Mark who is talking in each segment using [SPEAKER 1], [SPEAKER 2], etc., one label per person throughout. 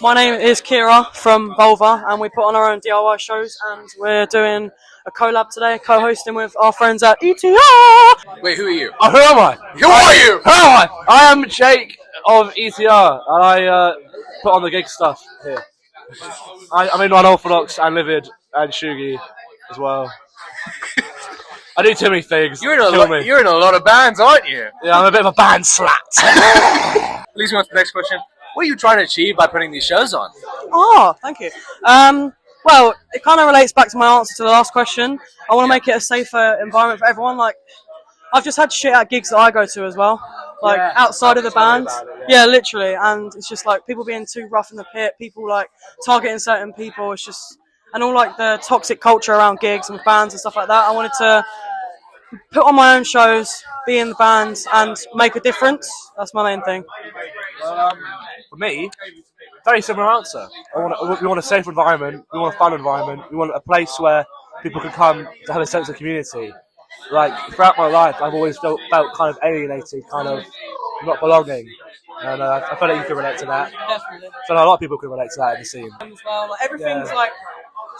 [SPEAKER 1] My name is Kira from Vûlva, and we put on our own DIY shows, and we're doing a collab today, co-hosting with our friends at ETR.
[SPEAKER 2] Wait, who are you?
[SPEAKER 3] Oh, who am I?
[SPEAKER 2] Who are you?
[SPEAKER 3] Who am I? I am Jake of ETR, and I put on the gig stuff here. I'm in Unorthodox and LIVID and Shugi. as well. I do too many things.
[SPEAKER 2] You're in a lot of bands, aren't you?
[SPEAKER 3] Yeah, I'm a bit of a band slat.
[SPEAKER 2] Leads me on to the next question. What are you trying to achieve by putting these shows on?
[SPEAKER 1] Oh, thank you. Well, it kind of relates back to my answer to the last question. I want to make it a safer environment for everyone. Like, I've just had shit at gigs that I go to as well. Like, outside of the band. Yeah, literally. And it's just like people being too rough in the pit, people like targeting certain people. It's just, and all like the toxic culture around gigs and bands and stuff like that. I wanted to put on my own shows, be in the bands, and make a difference. That's my main thing.
[SPEAKER 3] For me, very similar answer. We want a safe environment. We want a fun environment. We want a place where people can come to have a sense of community. Like, throughout my life, I've always felt kind of alienated, kind of not belonging. And I feel like you can relate to that.
[SPEAKER 1] Definitely.
[SPEAKER 3] I feel like a lot of people can relate to that in the scene.
[SPEAKER 1] As well. Like, everything's like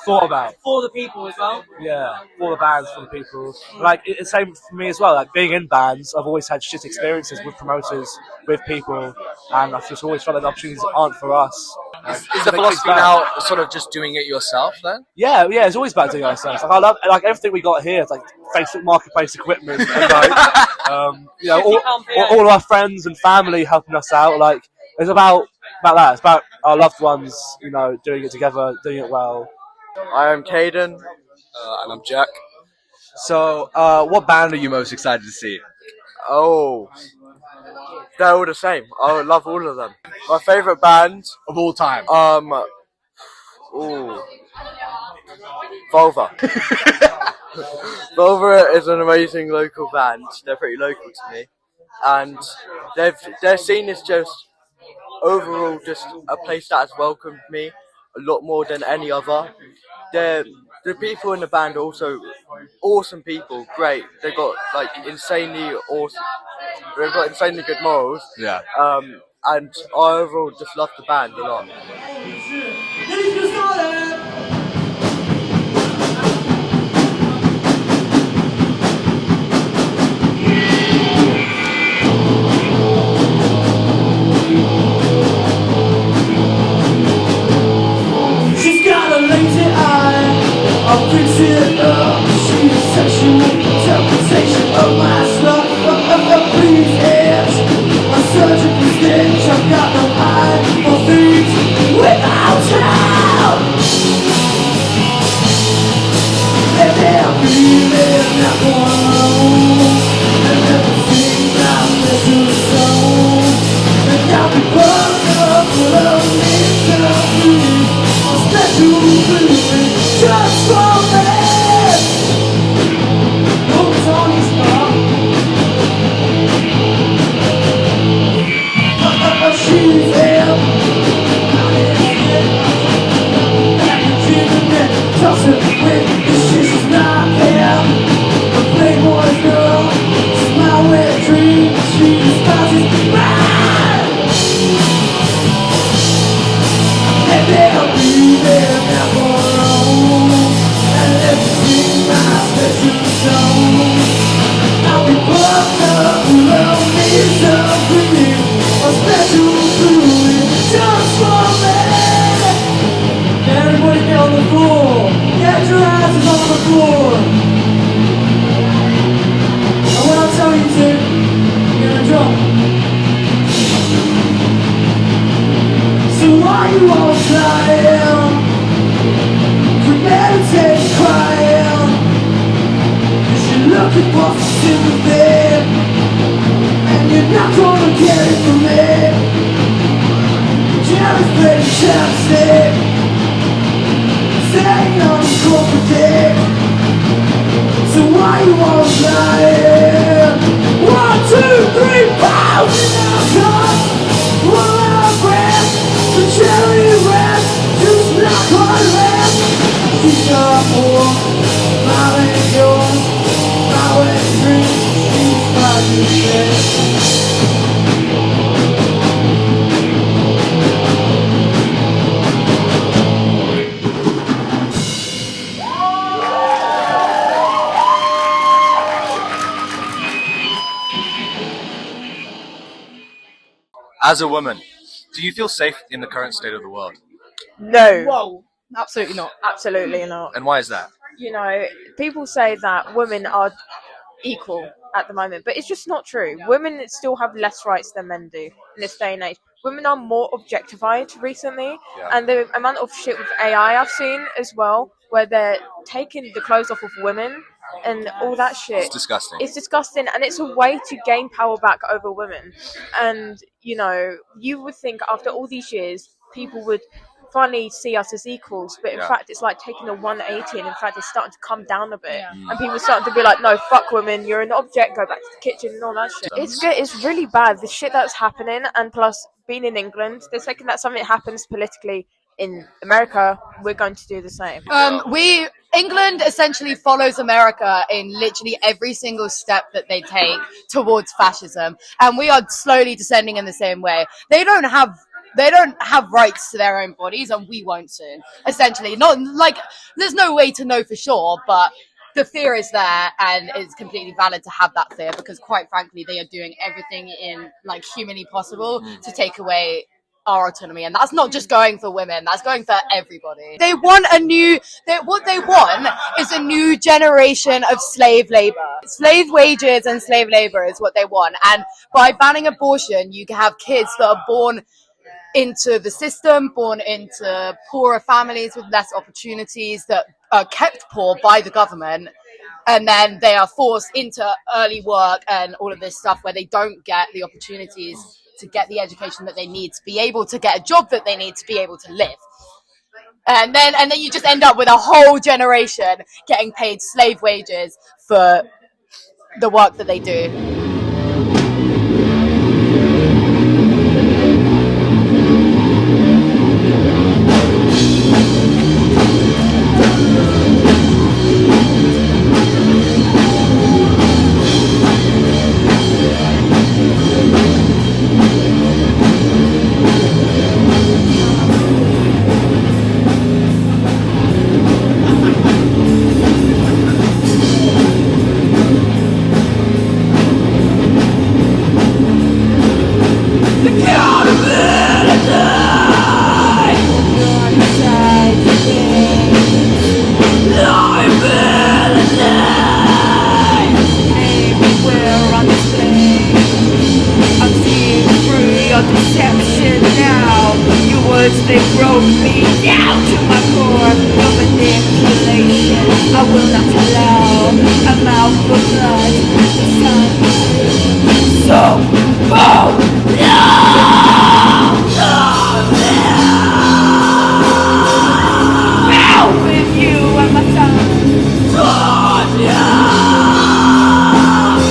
[SPEAKER 3] Thought about.
[SPEAKER 1] for the people as well.
[SPEAKER 3] Yeah, for the bands, for the people. Like, it's the same for me as well. Like, being in bands, I've always had shit experiences with promoters, with people, and I've just always felt that the opportunities aren't for us.
[SPEAKER 2] Is the philosophy now sort of just doing it yourself then?
[SPEAKER 3] Yeah, it's always about doing it ourselves. Like, I love everything we got here. It's like Facebook Marketplace equipment, and like, all our friends and family helping us out. Like, it's about that. It's about our loved ones, doing it together, doing it well.
[SPEAKER 4] I am Caden.
[SPEAKER 2] And I'm Jack.
[SPEAKER 4] So, what band are you most excited to see? Oh, they're all the same. I love all of them. My favourite band
[SPEAKER 2] Of all time.
[SPEAKER 4] Vûlva. Vûlva is an amazing local band. They're pretty local to me, and their scene is just overall just a place that has welcomed me a lot more than any other. The people in the band are also awesome people, great. They've got like insanely awesome. They've got insanely good morals.
[SPEAKER 2] Yeah.
[SPEAKER 4] And I overall just love the band a lot.
[SPEAKER 5] She's got a lazy eye, I'll fix it up. She's a sexual interpretation of my slut. Please ask my surgical stitch. I've got no eye for things without help. And they're feeling not going home, and everything I'm missing so. And I'll be bugged up with a mystery. Special feeling just for me. Oh, Tony Stark. She's there. Tossing with the shit, she's not there. A playboy girl, she's my wet dream. She despises mine. And they'll be there now for long, and everything my special zone. I'll be plucked up around me some cream, a special fluid just for me. Everybody get on the floor, get your asses on the floor. And when I tell you to, you're gonna drop. So why you all flying? Premeditated crying, 'cause you're looking for some sympathy, and you're not gonna get it from me. Jealous baby chapstick, staying on the corporate dick. So why you all flying? 1, 2, 3, pow! Cause one loud breath, the cherry red, just not quite red. She's got more, mine ain't yours, my wet dream, she's my new bed.
[SPEAKER 2] As a woman, do you feel safe in the current state of the world?
[SPEAKER 6] No. Whoa. Absolutely not. Absolutely not.
[SPEAKER 2] And why is that?
[SPEAKER 6] people say that women are equal at the moment, but it's just not true. Women still have less rights than men do in this day and age. Women are more objectified recently, and the amount of shit with AI I've seen as well, where they're taking the clothes off of women and all that shit.
[SPEAKER 2] It's disgusting.
[SPEAKER 6] It's disgusting, and it's a way to gain power back over women. And you would think after all these years, people would finally see us as equals, but in fact it's like taking a 180, and in fact it's starting to come down a bit, and people are starting to be like, no, fuck women, you're an object, go back to the kitchen and all that shit. It's really bad, the shit that's happening. And plus, being in England, the second that something happens politically in America, we're going to do the same.
[SPEAKER 7] England essentially follows America in literally every single step that they take towards fascism, and we are slowly descending in the same way. They don't have rights to their own bodies, and we won't soon. Essentially, not like there's no way to know for sure, but the fear is there, and it's completely valid to have that fear, because quite frankly, they are doing everything in like humanly possible to take away our autonomy, and that's not just going for women, that's going for everybody. What they want is a new generation of slave labor. Slave wages and slave labor is what they want, and by banning abortion, you can have kids that are born into the system, born into poorer families with less opportunities, that are kept poor by the government, and then they are forced into early work and all of this stuff where they don't get the opportunities to get the education that they need to be able to get a job that they need to be able to live. And then you just end up with a whole generation getting paid slave wages for the work that they do.
[SPEAKER 5] They broke me down to my core. No manipulation, I will not allow. I'm out for blood, this time. So, out with you and my son.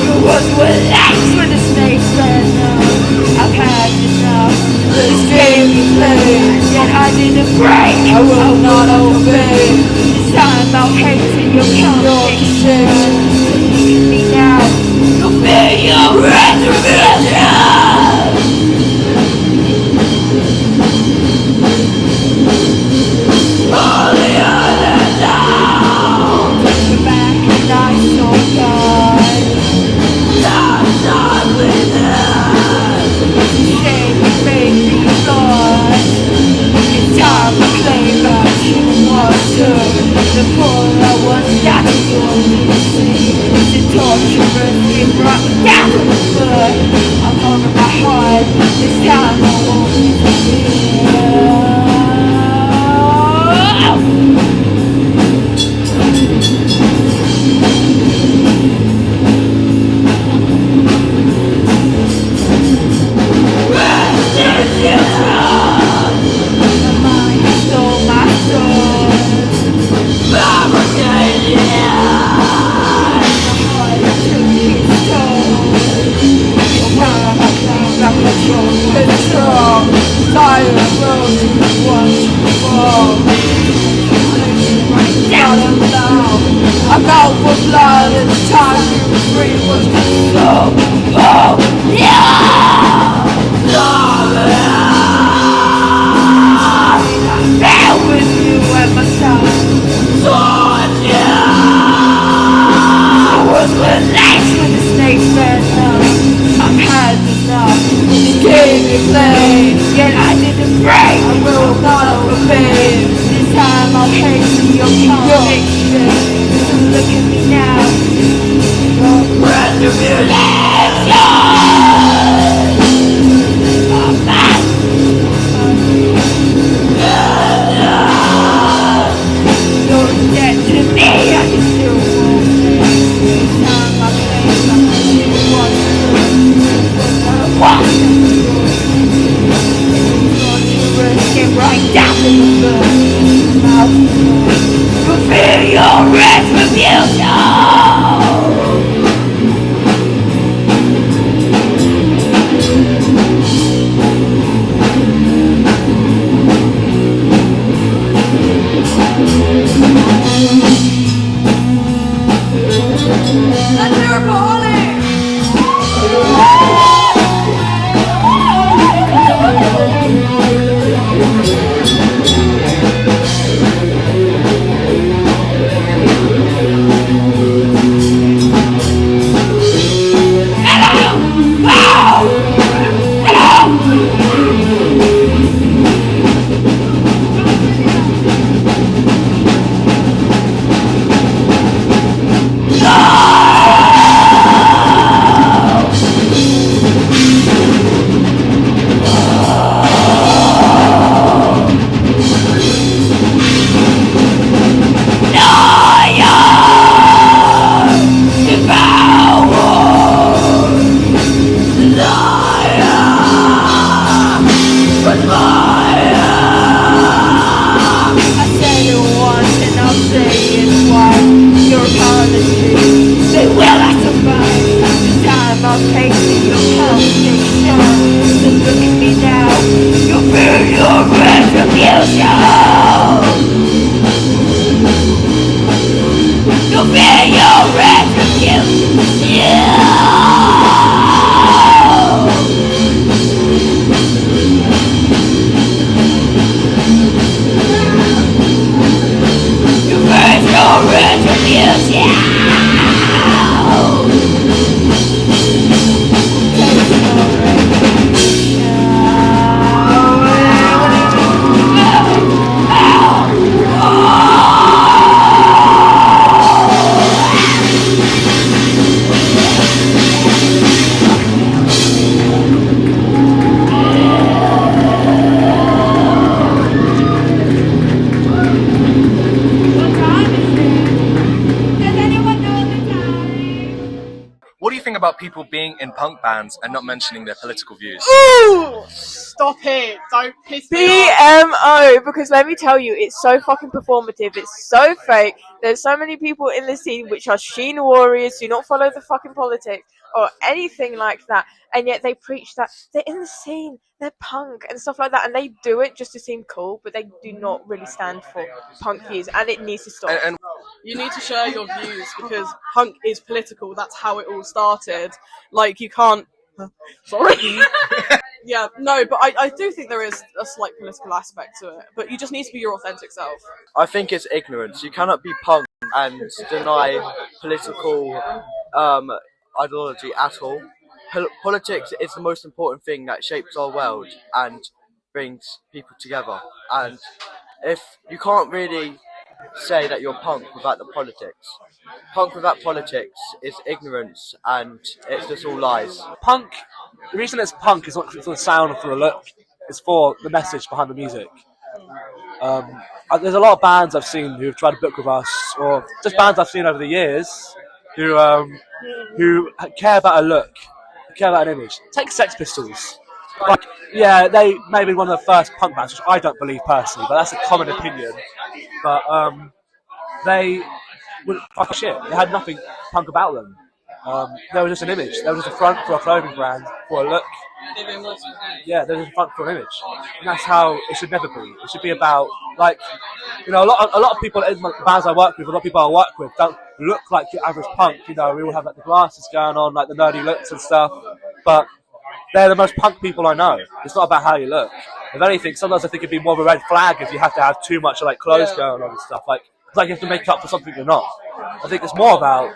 [SPEAKER 5] You was with X when the snakes ran up. I've had enough. This game you play, yet I didn't break. I will not obey. This time I'll hate your conviction. So look at me now. You'll feel your retribution. All the others down. Take you back and I saw God. Not with us. Shame you made me thought. It's time to claim that you want to. The fool I was that you only see. The torturous thing brought me down to the floor. I'm over my heart. This time I won't disappear. I'm out for blood and the time you free was so, Fell with you at my side. I was relaxed when the snakes ran up. I've had enough. This game you play, yet I didn't break. I will not obey. This time I'll hate your conversation. So look at me now. You're dead to me, I can still walk. Time I face, I can see what's get right down to the bird. Fulfill your
[SPEAKER 2] What do you think about people being in punk bands and not mentioning their political views?
[SPEAKER 1] Ooh! Stop it! Don't piss me off!
[SPEAKER 6] BMO, because let me tell you, it's so fucking performative, it's so fake. There's so many people in the scene which are sheen warriors, do not follow the fucking politics or anything like that, and yet they preach that they're in the scene, they're punk and stuff like that, and they do it just to seem cool, but they do not really stand for punk views, and it needs to stop.
[SPEAKER 2] And
[SPEAKER 1] you need to share your views because punk is political. That's how it all started. Like, you can't... Sorry. Yeah, no, but I do think there is a slight political aspect to it. But you just need to be your authentic self.
[SPEAKER 4] I think it's ignorance. You cannot be punk and deny political ideology at all. Politics is the most important thing that shapes our world and brings people together. And if you can't really say that you're punk without the politics, punk without politics is ignorance, and it's just all lies.
[SPEAKER 3] Punk, the reason it's punk is not for the sound or for the look, it's for the message behind the music. There's a lot of bands I've seen who've tried to book with us, or just bands I've seen over the years who care about a look, care about an image. Take Sex Pistols. Like, yeah, they may be one of the first punk bands, which I don't believe personally, but that's a common opinion. But they were fucking shit. They had nothing punk about them. They were just an image. They were just a front for a clothing brand, for a look. Yeah, they were just a front for an image. And that's how it should never be. It should be about, like, you know, a lot of people in the bands I work with, a lot of people I work with don't look like your average punk. You know, we all have like the glasses going on, like the nerdy looks and stuff. But they're the most punk people I know. It's not about how you look. If anything, sometimes I think it'd be more of a red flag if you have to have too much like clothes going on and stuff. Like, it's like you have to make up for something you're not. I think it's more about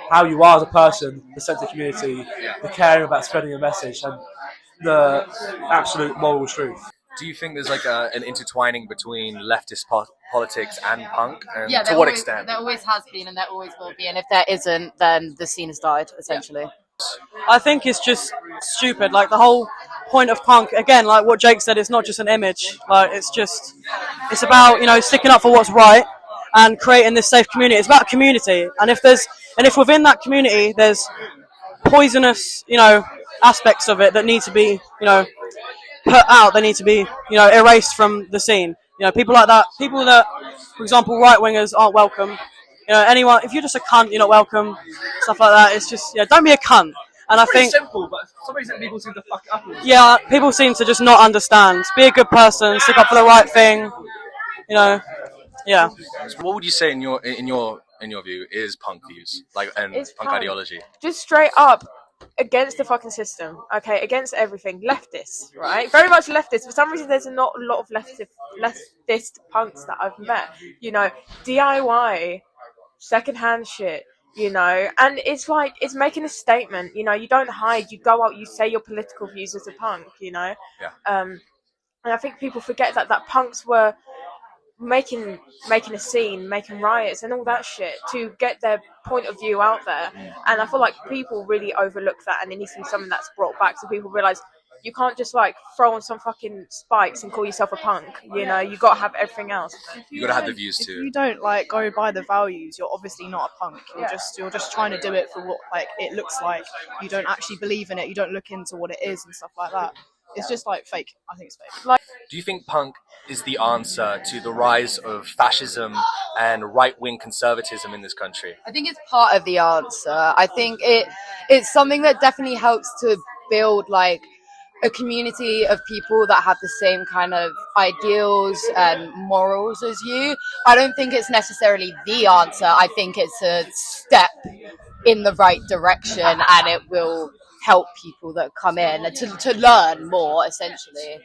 [SPEAKER 3] how you are as a person, the sense of community, the caring about spreading a message, and the absolute moral truth.
[SPEAKER 2] do you think there's like an intertwining between leftist politics and punk, and
[SPEAKER 7] Yeah,
[SPEAKER 2] to what extent?
[SPEAKER 7] There always has been, and there always will be. And if there isn't, then the scene has died, essentially.
[SPEAKER 1] I think it's just stupid. Like the whole point of punk, again, like what Jake said, it's not just an image. Like it's about, you know, sticking up for what's right and creating this safe community. It's about community, and if within that community there's poisonous, you know, aspects of it that need to be, you know, put out, they need to be, you know, erased from the scene. You know, people like that, people that, for example, right wingers aren't welcome. You know, anyone, if you're just a cunt, you're not welcome. Stuff like that. It's just, yeah, don't be a cunt. And I think
[SPEAKER 3] simple, but for some reason people seem to fuck it up.
[SPEAKER 1] yeah, people seem to just not understand. Be a good person, stick up for the right thing. You know, yeah.
[SPEAKER 2] So what would you say in your view is punk views, like, and
[SPEAKER 6] It's
[SPEAKER 2] punk
[SPEAKER 6] punk.
[SPEAKER 2] ideology?
[SPEAKER 6] Just straight up against the fucking system, okay, against everything. Leftists, right? Very much leftists. For some reason, there's not a lot of leftist punks that I've met. You know, D.I.Y, secondhand shit. You know, and it's like, it's making a statement. You know, you don't hide. You go out. You say your political views as a punk. You know,
[SPEAKER 2] Yeah.
[SPEAKER 6] And I think people forget that punks were making a scene, making riots and all that shit to get their point of view out there. And I feel like people really overlook that, and it needs to be something that's brought back so people realise you can't just like throw on some fucking spikes and call yourself a punk. You know, you got to have everything else.
[SPEAKER 2] You got to have the views
[SPEAKER 8] If
[SPEAKER 2] too.
[SPEAKER 8] you don't like go by the values, you're obviously not a punk. You're just trying to do it for what like it looks like. You don't actually believe in it. You don't look into what it is and stuff like that. It's just like fake. I think it's fake.
[SPEAKER 2] Do you think punk is the answer to the rise of fascism and right-wing conservatism in this country?
[SPEAKER 7] I think it's part of the answer. I think it's something that definitely helps to build like a community of people that have the same kind of ideals and morals as you. I don't think it's necessarily the answer. I think it's a step in the right direction, and it will help people that come in to learn more, essentially.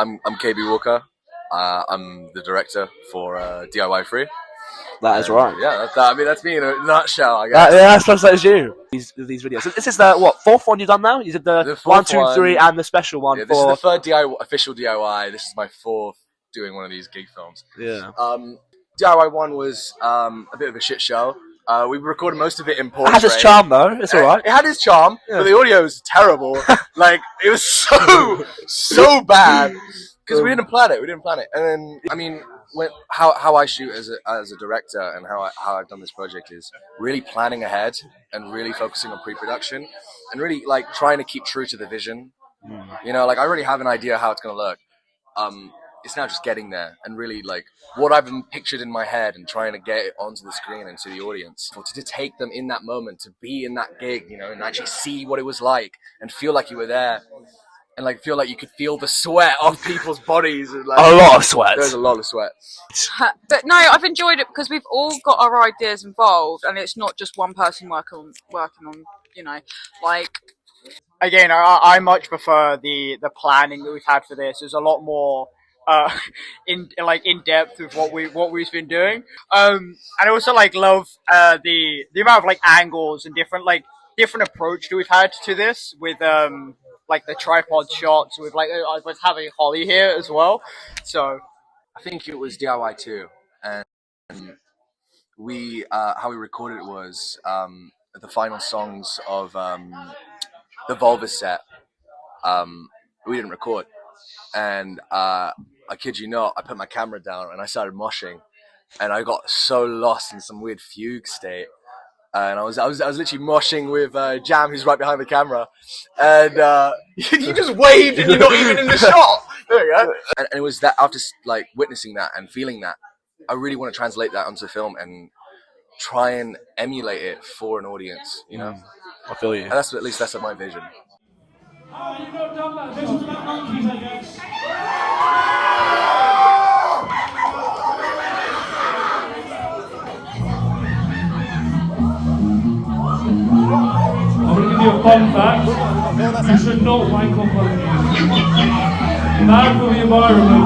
[SPEAKER 2] I'm KB Walker. I'm the director for D.I.Y. Free.
[SPEAKER 3] That is right.
[SPEAKER 2] Yeah, that's me in a nutshell, I guess.
[SPEAKER 3] That is you. These videos. So this is the fourth one you've done now? You did the 1, 2, 3, and the special one.
[SPEAKER 2] Yeah, this is the third official DIY. This is my fourth doing one of these gig films.
[SPEAKER 3] Yeah.
[SPEAKER 2] DIY 1 was a bit of a shit show. We recorded most of it in portrait.
[SPEAKER 3] It has its charm though. It's alright.
[SPEAKER 2] It had its charm, but the audio was terrible. Like it was so bad because we didn't plan it. And then I mean, how I shoot as a director and how I've done this project is really planning ahead and really focusing on pre-production and really like trying to keep true to the vision. You know, like I already have an idea how it's gonna look. It's now just getting there and really like what I've pictured in my head and trying to get it onto the screen and to the audience. To take them in that moment, to be in that gig, you know, and actually see what it was like and feel like you were there and like feel like you could feel the sweat on people's bodies. And, like,
[SPEAKER 3] a lot of sweat.
[SPEAKER 2] There's a lot of sweat.
[SPEAKER 9] But no, I've enjoyed it because we've all got our ideas involved and it's not just one person working on, you know, like...
[SPEAKER 10] Again, I much prefer the planning that we've had for this. There's a lot more in depth with what we've been doing. And I also like love the amount of like angles and different approach that we've had to this with like the tripod shots with with having Holly here as well. So
[SPEAKER 2] I think it was DIY 2 and we how we recorded it was the final songs of the Vûlva set. We didn't record, and I kid you not, I put my camera down and I started moshing, and I got so lost in some weird fugue state, and I was literally moshing with Jam, who's right behind the camera, and you just waved and you're not even in the shot. There you go. And it was that after like witnessing that and feeling that, I really want to translate that onto film and try and emulate it for an audience. You know,
[SPEAKER 3] I feel you.
[SPEAKER 2] And that's my vision.
[SPEAKER 5] Oh, you've not done that. This was about monkeys, I guess. I'm going to give you a fun fact. You should not wank on monkeys. Bad for the environment.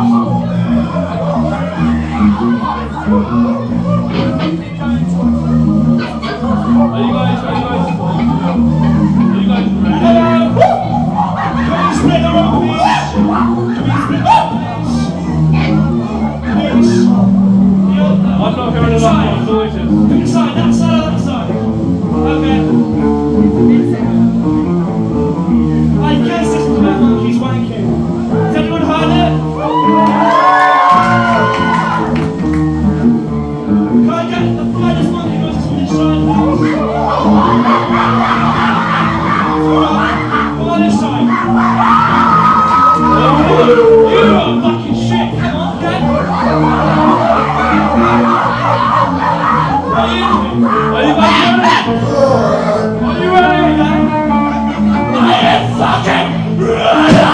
[SPEAKER 5] Are you guys ready? Can we split the rope, please? Can we split the please? I'm not going to that one, which side? That side or that side? Okay. I guess this is about monkeys wanking. Has anyone heard it? Can I get the finest monkey noises from this side, please? Come on this side. You are fucking shit. Come on, okay? Are you guys ready? Are you ready? I am fucking ready.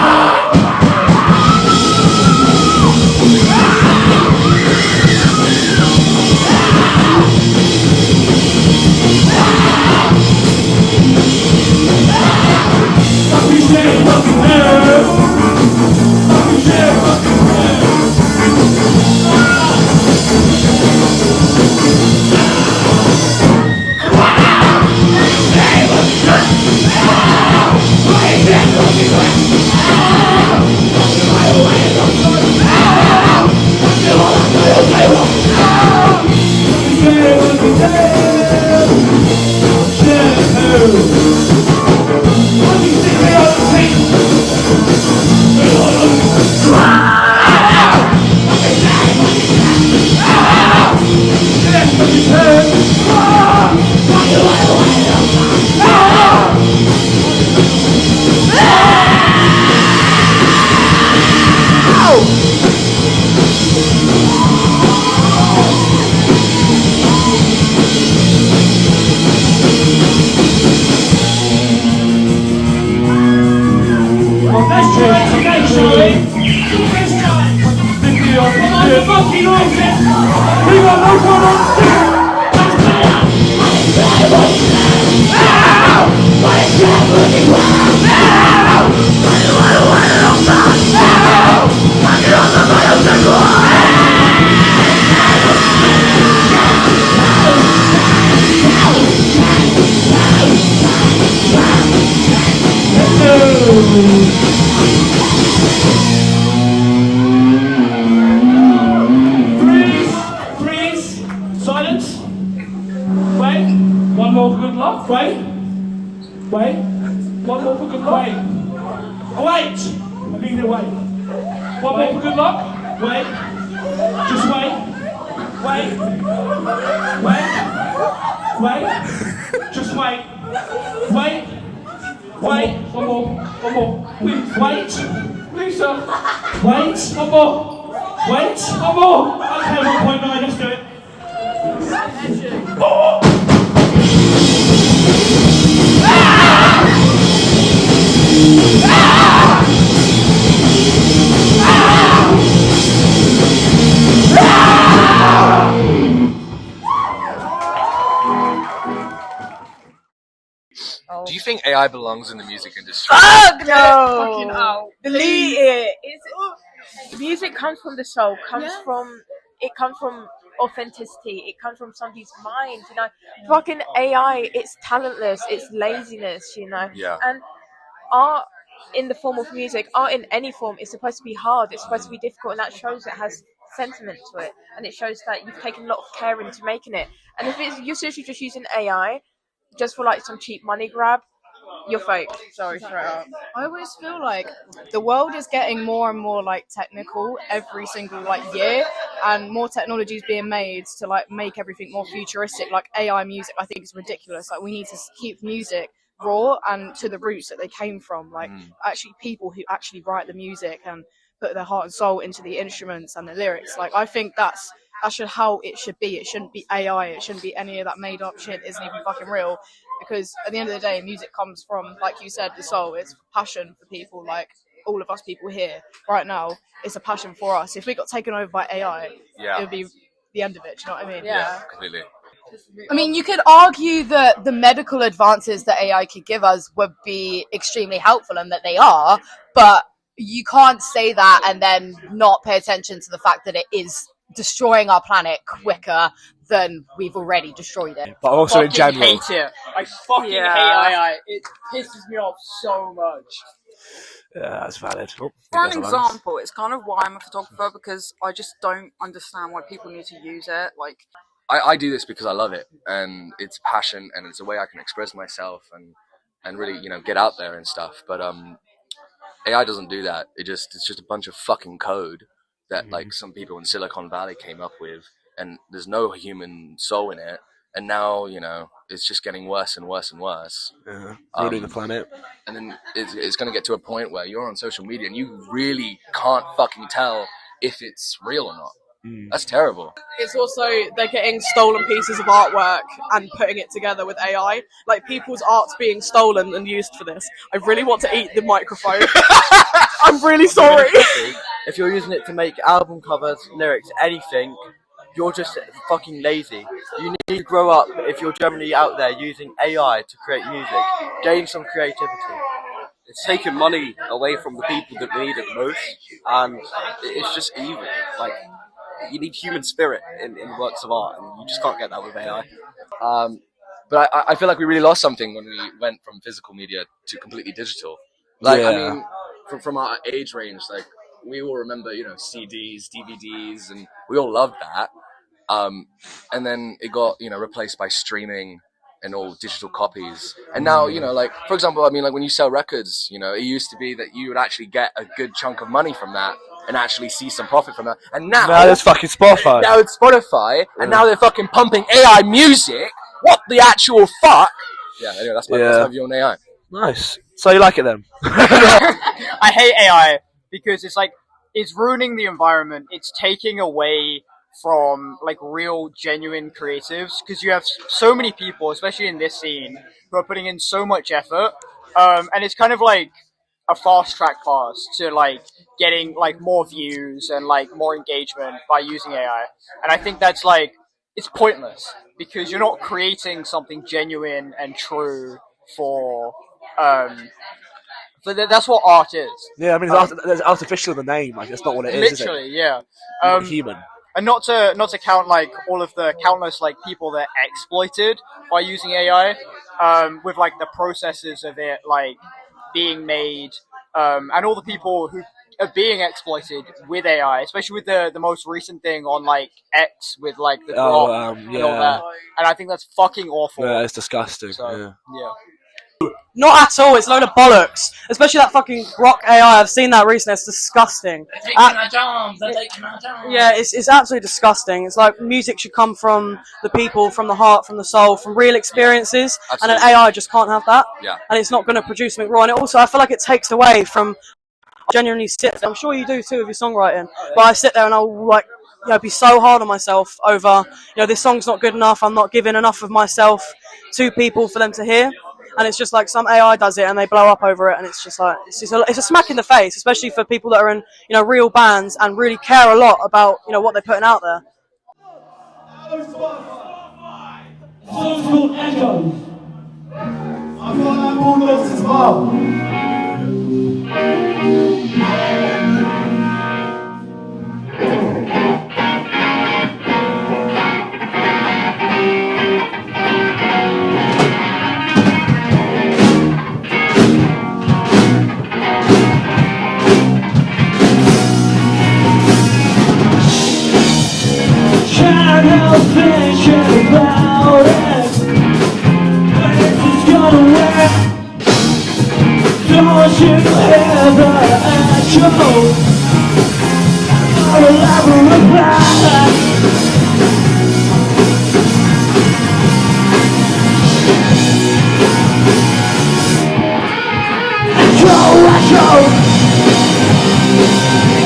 [SPEAKER 5] Freeze! Silence! Wait! One more for good luck. Wait! Wait! One more for good luck. Wait! Oh, wait! I need to wait. One more for good luck. Wait! Just wait! Wait! Wait! Wait! Just wait! Wait! Wait! One more! One more! Please! Wait! Please, sir! Wait! One more! Wait! One more! Okay, 1.9, let's do it. Oh.
[SPEAKER 2] Do you think AI belongs in the music industry?
[SPEAKER 6] Fuck no!
[SPEAKER 9] Fucking hell.
[SPEAKER 6] Delete it. Music comes from the soul. It comes from authenticity. It comes from somebody's mind. You know, fucking AI. It's talentless. It's laziness. You know.
[SPEAKER 2] Yeah.
[SPEAKER 6] And art in the form of music, art in any form, is supposed to be hard. It's supposed to be difficult, and that shows it has sentiment to it, and it shows that you've taken a lot of care into making it. And if you're seriously just using AI just for like some cheap money grab, you're fake. Sorry, straight up.
[SPEAKER 8] I always feel like the world is getting more and more like technical every single like year, and more technology is being made to like make everything more futuristic. Like AI music, I think is ridiculous. Like we need to keep music raw and to the roots that they came from. Like actually people who actually write the music and put their heart and soul into the instruments and the lyrics. Like I think that's how it should be. It shouldn't be AI. It shouldn't be any of that made up shit. Isn't even fucking real. Because at the end of the day, music comes from, like you said, the soul. It's passion for people, like all of us people here right now. It's a passion for us. If we got taken over by AI, it would be the end of it. Do you know what I mean?
[SPEAKER 2] Yeah, completely.
[SPEAKER 7] I mean, you could argue that the medical advances that AI could give us would be extremely helpful, and that they are, but you can't say that and then not pay attention to the fact that it is destroying our planet quicker than we've already destroyed it.
[SPEAKER 3] But also in general,
[SPEAKER 10] hate it. I fucking hate AI. It pisses me off so much.
[SPEAKER 3] Yeah, that's valid. Oh,
[SPEAKER 9] For an example, it's kind of why I'm a photographer, because I just don't understand why people need to use it. Like,
[SPEAKER 2] I do this because I love it, and it's passion, and it's a way I can express myself and really, you know, get out there and stuff. But AI doesn't do that. It's just a bunch of fucking code that like some people in Silicon Valley came up with, and there's no human soul in it. And now, you know, it's just getting worse and worse and worse.
[SPEAKER 3] Ruining the planet.
[SPEAKER 2] And then it's going to get to a point where you're on social media and you really can't fucking tell if it's real or not. That's terrible.
[SPEAKER 1] It's also, they're getting stolen pieces of artwork and putting it together with AI. Like, people's art's being stolen and used for this. I really want to eat the microphone. I'm really sorry.
[SPEAKER 4] If you're using it to make album covers, lyrics, anything, you're just fucking lazy. You need to grow up if you're generally out there using AI to create music. Gain some creativity.
[SPEAKER 11] It's taking money away from the people that need it most, and it's just evil. Like, you need human spirit in works of art, and you just can't get that with AI.
[SPEAKER 2] But I feel like we really lost something when we went from physical media to completely digital. Like, I mean, from our age range, like, we all remember, you know, CDs, DVDs, and we all loved that. And then it got, you know, replaced by streaming and all digital copies. And now, you know, like, for example, I mean, like, when you sell records, you know, it used to be that you would actually get a good chunk of money from that and actually see some profit from that. And now
[SPEAKER 3] there's fucking Spotify.
[SPEAKER 2] Now it's Spotify, and now they're fucking pumping AI music. What the actual fuck? Yeah, anyway, that's my view on AI.
[SPEAKER 3] Nice. So you like it then?
[SPEAKER 10] I hate AI because it's like, it's ruining the environment. It's taking away from like real, genuine creatives, because you have so many people, especially in this scene, who are putting in so much effort, and it's kind of like a fast track pass to like getting like more views and like more engagement by using AI. And I think that's like, it's pointless because you're not creating something genuine and true for that's what art is.
[SPEAKER 3] Yeah, I mean, there's artificial in the name. Like, that's not what it is.
[SPEAKER 10] Literally, yeah.
[SPEAKER 3] Human.
[SPEAKER 10] And not to count like all of the countless like people that are exploited by using AI, with like the processes of it like being made and all the people who are being exploited with AI, especially with the most recent thing on like X with like the drop and all that. And I think that's fucking awful.
[SPEAKER 3] Yeah, it's disgusting.
[SPEAKER 10] So, yeah.
[SPEAKER 1] Not at all. It's a load of bollocks. Especially that fucking Grok AI. I've seen that recently. It's disgusting.
[SPEAKER 5] They're taking our jobs. They're taking our jobs.
[SPEAKER 1] Yeah, it's absolutely disgusting. It's like music should come from the people, from the heart, from the soul, from real experiences. And an AI just can't have that.
[SPEAKER 2] Yeah.
[SPEAKER 1] And it's not going to produce something raw. And it also, I feel like it takes away from genuinely sit. I'm sure you do too with your songwriting. But I sit there and I'll like, you know, be so hard on myself over, you know, this song's not good enough. I'm not giving enough of myself to people for them to hear. And it's just like some AI does it and they blow up over it, and it's just like it's a smack in the face, especially for people that are in, you know, real bands and really care a lot about, you know, what they're putting out there.
[SPEAKER 5] Song's called Echoes. I've got that Bulldogs as well. Can't help thinking about it. When is this gonna work? Don't you hear the echo? I will never reply. Echo, echo.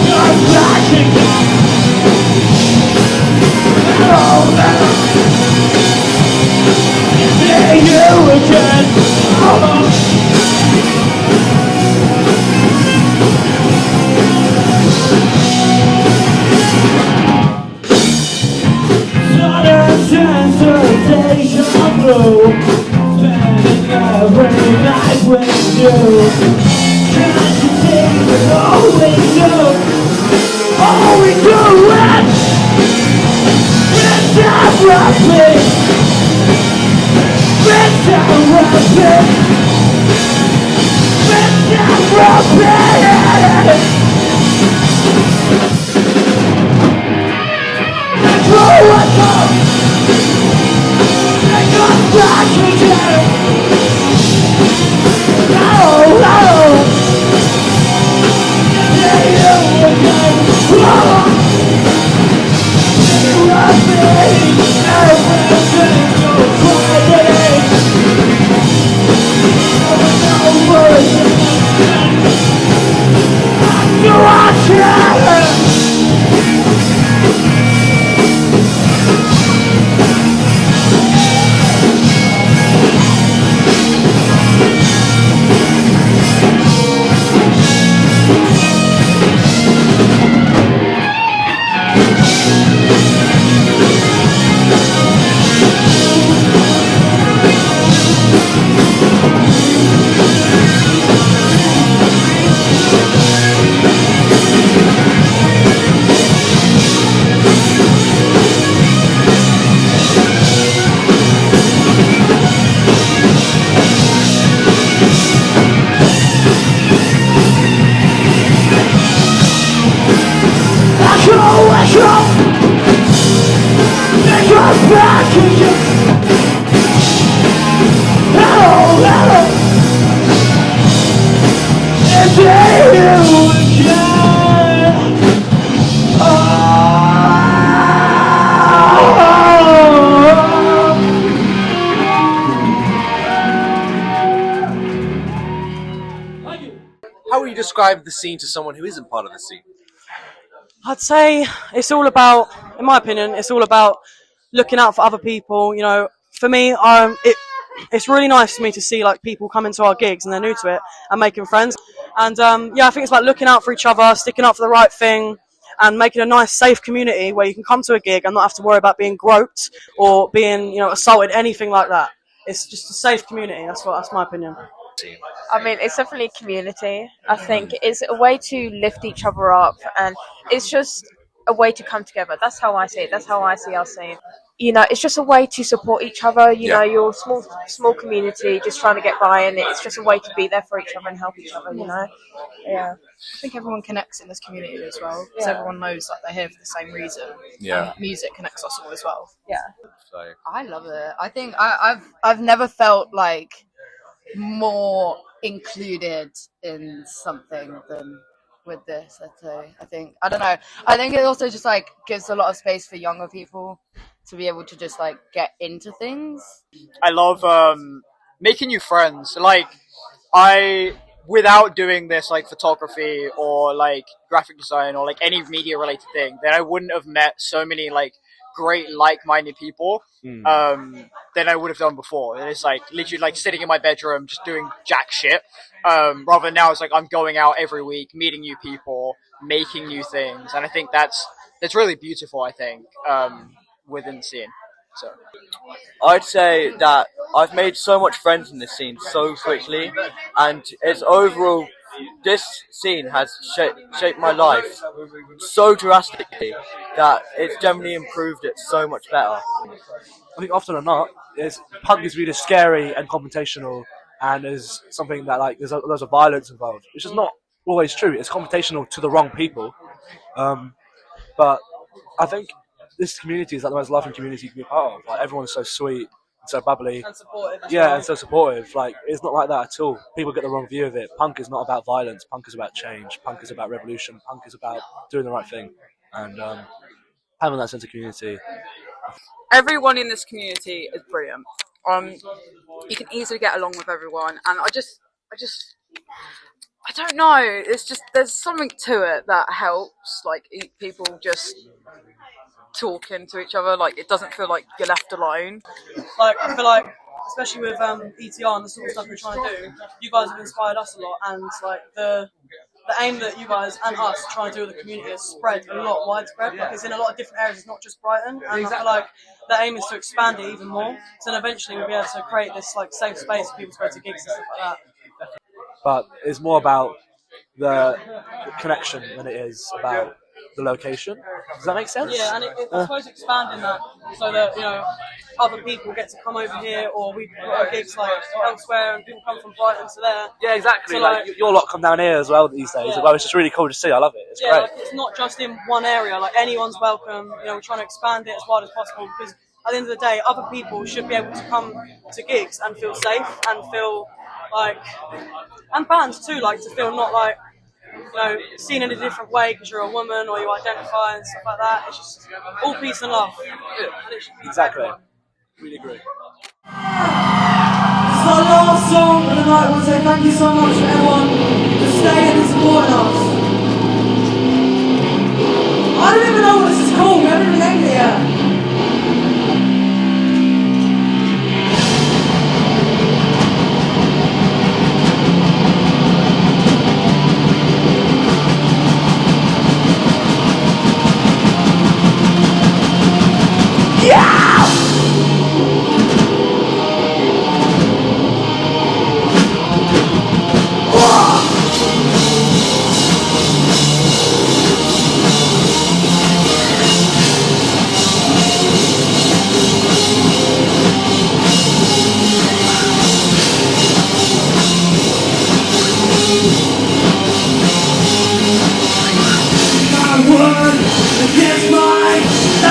[SPEAKER 5] You're flashing. There you again. Sudden sense of deja vu, spending every night with you. Can't you see that all we do is rapid,
[SPEAKER 2] How would you describe the scene to someone who isn't part of the scene?
[SPEAKER 1] I'd say it's all about, in my opinion, it's all about looking out for other people. You know, for me, it's really nice for me to see like people come into our gigs and they're new to it and making friends. And yeah, I think it's about looking out for each other, sticking up for the right thing, and making a nice, safe community where you can come to a gig and not have to worry about being groped or being, you know, assaulted, anything like that. It's just a safe community. That's my opinion.
[SPEAKER 6] I mean, it's definitely a community. I think it's a way to lift each other up, and it's just a way to come together. That's how I see it. That's how I see our scene. you know, it's just a way to support each other. You know, you're a small community just trying to get by, and it's just a way to be there for each other and help each other. You know, yeah.
[SPEAKER 8] I think everyone connects in this community as well, because everyone knows that they're here for the same reason.
[SPEAKER 2] Yeah.
[SPEAKER 8] And music connects us all as well.
[SPEAKER 6] Yeah.
[SPEAKER 2] So.
[SPEAKER 7] I love it. I think I've never felt like more included in something than with this. I think I don't know. I think it also just like gives a lot of space for younger people to be able to just like get into things.
[SPEAKER 10] I love making new friends. Like without doing this like photography or like graphic design or like any media related thing, then I wouldn't have met so many like great like-minded people than I would have done before. And it's like literally like sitting in my bedroom just doing jack shit. Rather than now it's like I'm going out every week, meeting new people, making new things, and I think that's really beautiful. I think within the scene. So
[SPEAKER 4] I'd say that I've made so much friends in this scene so quickly, and it's overall, this scene has shaped my life so drastically that it's generally improved it so much better.
[SPEAKER 3] I think often or not, punk is really scary and confrontational, and is something that like there's loads of violence involved, which is not always true. It's confrontational to the wrong people, but I think this community is like the most loving community you can be part of. Like everyone's so sweet and so bubbly,
[SPEAKER 1] And supportive.
[SPEAKER 3] and so supportive. Like it's not like that at all. People get the wrong view of it. Punk is not about violence. Punk is about change. Punk is about revolution. Punk is about doing the right thing, and having that sense of community.
[SPEAKER 9] Everyone in this community is brilliant. You can easily get along with everyone, and I don't know. It's just there's something to it that helps. Like people just talking to each other. Like it doesn't feel like you're left alone.
[SPEAKER 1] Like I feel like, especially with ETR and the sort of stuff we're trying to do, you guys have inspired us a lot, and like the aim that you guys and us try and do with the community is spread a lot widespread. Like it's in a lot of different areas. It's not just Brighton, and I feel like the aim is to expand it even more. So then eventually we'll be able to create this like safe space for people to go to gigs and stuff like that.
[SPEAKER 3] But it's more about the connection than it is about the location. Does that make sense?
[SPEAKER 1] Yeah, and I suppose expanding that so that, you know, other people get to come over here, or we put our gigs like elsewhere and people come from Brighton to there.
[SPEAKER 3] Yeah, exactly.
[SPEAKER 1] So,
[SPEAKER 3] like your lot come down here as well these days.
[SPEAKER 1] Yeah.
[SPEAKER 3] Well, it's just really cool to see. I love it. It's great.
[SPEAKER 1] Like, it's not just in one area. Like anyone's welcome. You know, we're trying to expand it as wide as possible, because at the end of the day, other people should be able to come to gigs and feel safe and feel like, and bands too, like to feel not like, you know, seen in a different way because you're a woman or you identify and stuff like that. It's just all peace and love.
[SPEAKER 3] Exactly. Really agree.
[SPEAKER 5] It's our last song of the night. We'll say thank you so much to everyone for staying and supporting us. I don't even know what this is called. We haven't even named it yet.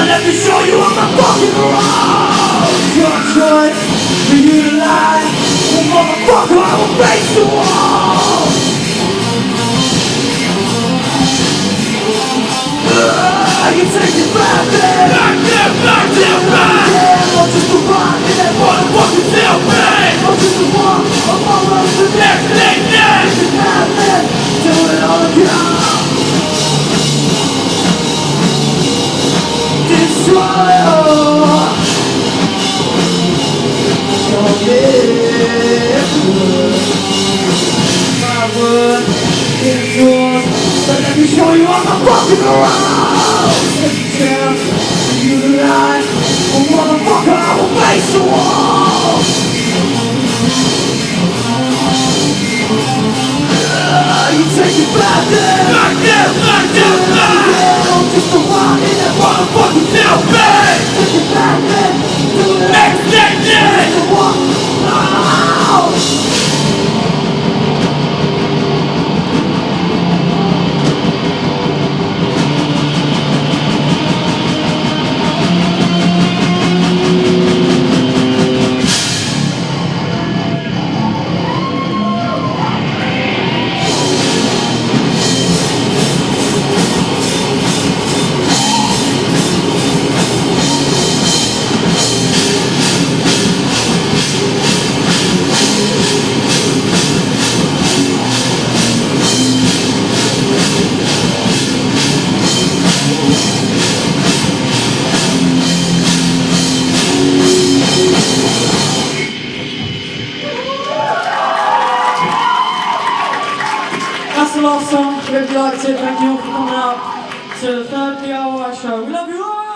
[SPEAKER 5] Let me show you on my fucking road. Your choice for you to lie. Well, motherfucker, I will face the wall. You take it back there. Back there. I'm just a rock in that motherfucking self-made. I'm just a one, I'm almost the next thing. It's happening, do it all again. Destroyer, your liquor. My word is yours, but let me show you on the fucking around. Take a chance for you to lie. Oh motherfucker, I will face the wall. You take it back there. I'm just a rock in that motherfucking self-made. Take it back there. the last song. Hope you liked it. Thank you all for coming out to the third D.I.Y show. We love you all.